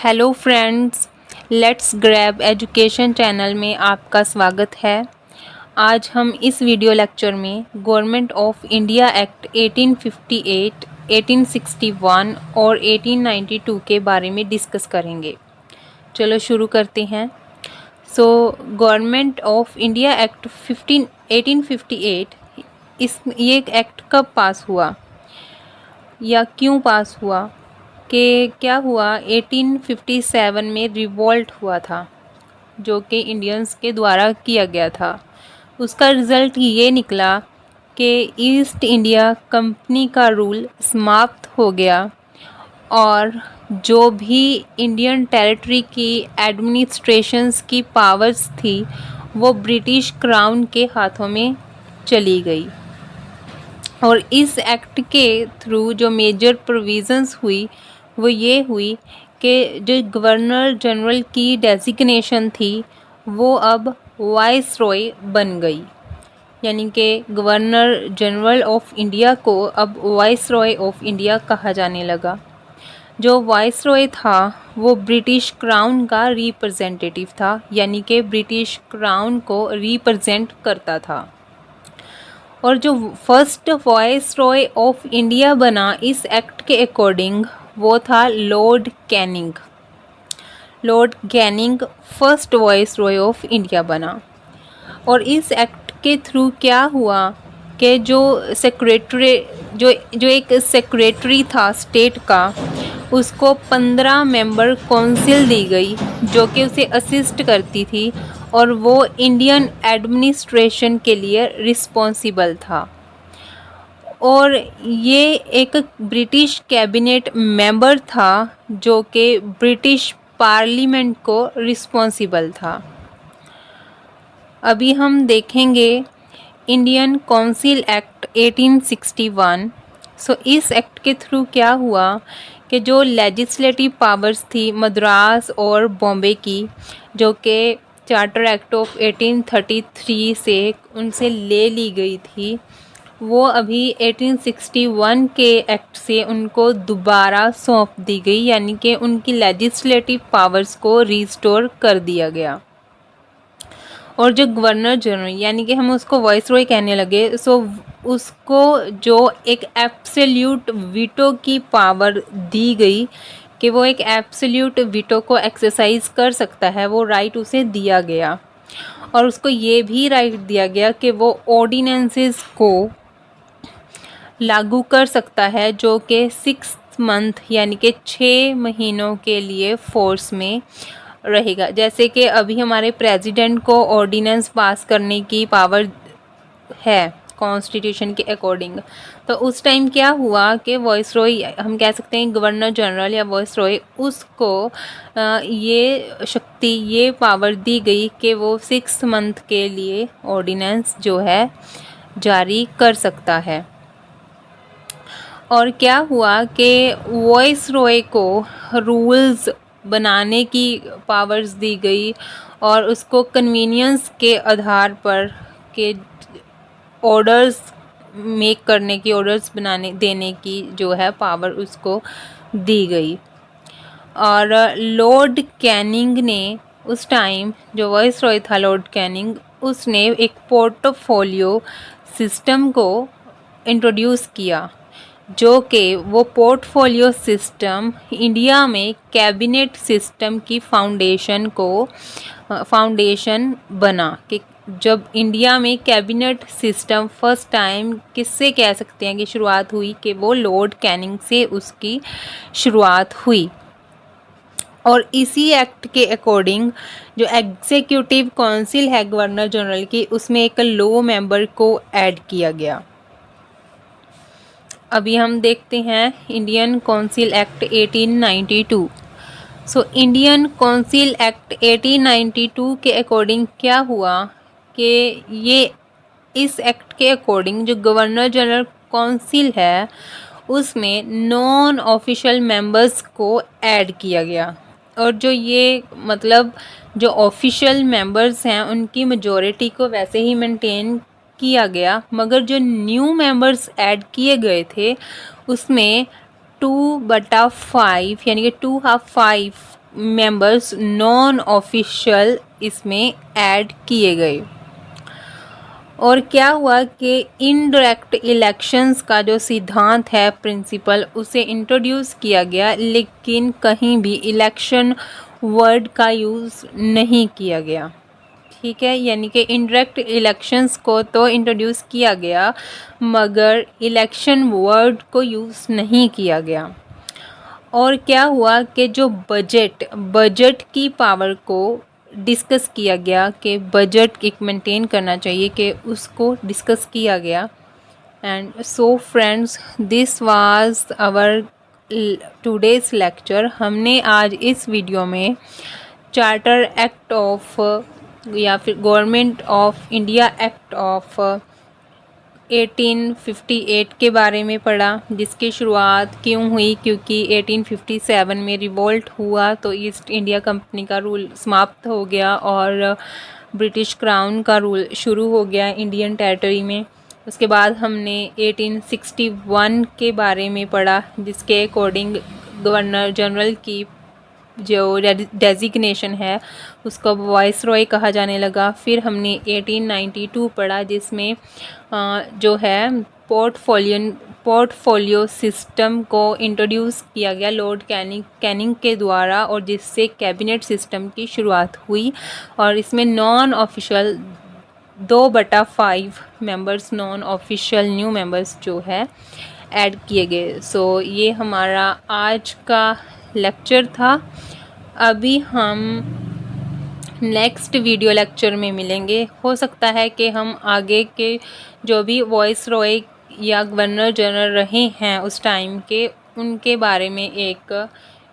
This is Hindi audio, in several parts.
Hello friends, let's grab education channel में आपका स्वागत है। आज हम इस वीडियो लेक्चर में गवर्नमेंट ऑफ इंडिया एक्ट 1858, 1861 और 1892 के बारे में डिस्कस करेंगे। चलो शुरू करते हैं। गवर्नमेंट ऑफ इंडिया एक्ट 1858 ये एक्ट कब पास हुआ या क्यों पास हुआ कि क्या हुआ 1857 में रिवॉल्ट हुआ था जो कि इंडियंस के द्वारा किया गया था। उसका रिज़ल्ट ये निकला कि ईस्ट इंडिया कंपनी का रूल समाप्त हो गया और जो भी इंडियन टेरिटरी की एडमिनिस्ट्रेशंस की पावर्स थी वो ब्रिटिश क्राउन के हाथों में चली गई। और इस एक्ट के थ्रू जो मेजर प्रोविज़न्स हुई वो ये हुई कि जो गवर्नर जनरल की डेजिग्नेशन थी वो अब वाइसरॉय बन गई, यानी कि गवर्नर जनरल ऑफ इंडिया को अब वाइसरॉय ऑफ इंडिया कहा जाने लगा। जो वाइसरॉय था वो ब्रिटिश क्राउन का रिप्रेजेंटेटिव था, यानी कि ब्रिटिश क्राउन को रिप्रेजेंट करता था। और जो फर्स्ट वाइसरॉय ऑफ इंडिया बना इस एक्ट के अकॉर्डिंग वो था Lord Canning. Lord Canning first viceroy of India बना। और इस एक्ट के थ्रू क्या हुआ कि जो एक सेक्रेटरी था स्टेट का, उसको 15 मेंबर काउंसिल दी गई जो कि उसे असिस्ट करती थी और वो इंडियन एडमिनिस्ट्रेशन के लिए रिस्पॉन्सिबल था। और ये एक ब्रिटिश कैबिनेट मेंबर था जो कि ब्रिटिश पार्लियामेंट को रिस्पॉन्सिबल था। अभी हम देखेंगे इंडियन काउंसिल एक्ट 1861। इस एक्ट के थ्रू क्या हुआ कि जो लेजिस्लेटिव पावर्स थी मद्रास और बॉम्बे की, जो कि चार्टर एक्ट ऑफ 1833 से उनसे ले ली गई थी, वो अभी 1861 के एक्ट से उनको दोबारा सौंप दी गई, यानी कि उनकी लेजिस्लेटिव पावर्स को रिस्टोर कर दिया गया। और जो गवर्नर जनरल, यानी कि हम उसको वाइसरॉय कहने लगे, उसको जो एक एब्सोल्यूट वीटो की पावर दी गई कि वो एक एब्सोल्यूट वीटो को एक्सरसाइज कर सकता है, वो राइट उसे दिया गया। और उसको ये भी राइट दिया गया कि वो ऑर्डिनेंसेस को लागू कर सकता है जो कि 6 मंथ यानी कि 6 महीनों के लिए फोर्स में रहेगा। जैसे कि अभी हमारे प्रेसिडेंट को ऑर्डिनेंस पास करने की पावर है कॉन्स्टिट्यूशन के अकॉर्डिंग, तो उस टाइम क्या हुआ कि वाइसरॉय, हम कह सकते हैं गवर्नर जनरल या वाइसरॉय, उसको ये शक्ति, ये पावर दी गई कि वो 6 मंथ के लिए ऑर्डिनेंस जो है जारी कर सकता है। और क्या हुआ कि वाइसरॉय को रूल्स बनाने की पावर्स दी गई और उसको कन्वीनियंस के आधार पर के ऑर्डर्स मेक करने की, ऑर्डर्स बनाने देने की जो है पावर उसको दी गई। और लॉर्ड कैनिंग ने उस टाइम, जो वाइसरॉय था लॉर्ड कैनिंग, उसने एक पोर्टफोलियो सिस्टम को इंट्रोड्यूस किया, जो कि वो पोर्टफोलियो सिस्टम इंडिया में कैबिनेट सिस्टम की फाउंडेशन बना। कि जब इंडिया में कैबिनेट सिस्टम फर्स्ट टाइम किससे कह सकते हैं कि शुरुआत हुई, कि वो लॉर्ड कैनिंग से उसकी शुरुआत हुई। और इसी एक्ट के अकॉर्डिंग जो एग्जीक्यूटिव काउंसिल है गवर्नर जनरल की, उसमें एक लो मेंबर को ऐड किया गया। अभी हम देखते हैं Indian council act 1892। Indian council act 1892 के अकॉर्डिंग क्या हुआ कि ये इस एक्ट के अकॉर्डिंग जो गवर्नर जनरल काउंसिल है उसमें नॉन ऑफिशियल मेंबर्स को ऐड किया गया। और जो ये मतलब जो ऑफिशियल मेंबर्स हैं उनकी मेजॉरिटी को वैसे ही मेंटेन किया गया, मगर जो न्यू मेंबर्स ऐड किए गए थे उसमें 2/5 यानी कि 2/5 मेंबर्स नॉन ऑफिशियल इसमें ऐड किए गए। और क्या हुआ कि इनडायरेक्ट इलेक्शंस का जो सिद्धांत है, प्रिंसिपल, उसे इंट्रोड्यूस किया गया, लेकिन कहीं भी इलेक्शन वर्ड का यूज़ नहीं किया गया। ठीक है, यानी कि इनडायरेक्ट इलेक्शंस को तो इंट्रोड्यूस किया गया मगर इलेक्शन वर्ड को यूज़ नहीं किया गया। और क्या हुआ कि जो बजट की पावर को डिस्कस किया गया कि बजट एक मेंटेन करना चाहिए, कि उसको डिस्कस किया गया। And so friends, this was our today's lecture. हमने आज इस वीडियो में चार्टर एक्ट ऑफ या फिर government of India act of 1858 के बारे में पढ़ा, जिसकी शुरुआत क्यों हुई, क्योंकि 1857 में रिवोल्ट हुआ तो ईस्ट इंडिया कंपनी का रूल समाप्त हो गया और ब्रिटिश क्राउन का रूल शुरू हो गया इंडियन टेरिटरी में। उसके बाद हमने 1861 के बारे में पढ़ा, जिसके अकॉर्डिंग गवर्नर जनरल की जो डेजिग्नेशन है उसको वाइसरॉय कहा जाने लगा। फिर हमने 1892 पढ़ा, जिसमें जो है पोर्टफोलियो सिस्टम को इंट्रोड्यूस किया गया लॉर्ड कैनिंग के द्वारा, और जिससे कैबिनेट सिस्टम की शुरुआत हुई। और इसमें non official 2/5 members, non official new members जो है ऐड किए गए। सो ये हमारा आज का लेक्चर था। अभी हम नेक्स्ट वीडियो लेक्चर में मिलेंगे। हो सकता है कि हम आगे के जो भी वॉइस रॉय या गवर्नर जनरल रहे हैं उस टाइम के, उनके बारे में एक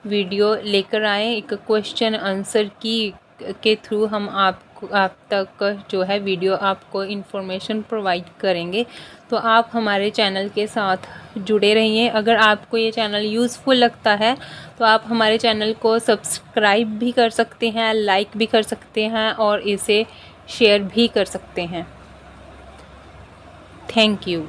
वीडियो लेकर आए, एक क्वेश्चन आंसर के थ्रू हम आप तक जो है वीडियो आपको इन्फॉर्मेशन प्रोवाइड करेंगे। तो आप हमारे चैनल के साथ जुड़े रहिए। अगर आपको ये चैनल यूज़फुल लगता है तो आप हमारे चैनल को सब्सक्राइब भी कर सकते हैं, लाइक भी कर सकते हैं और इसे शेयर भी कर सकते हैं। Thank you.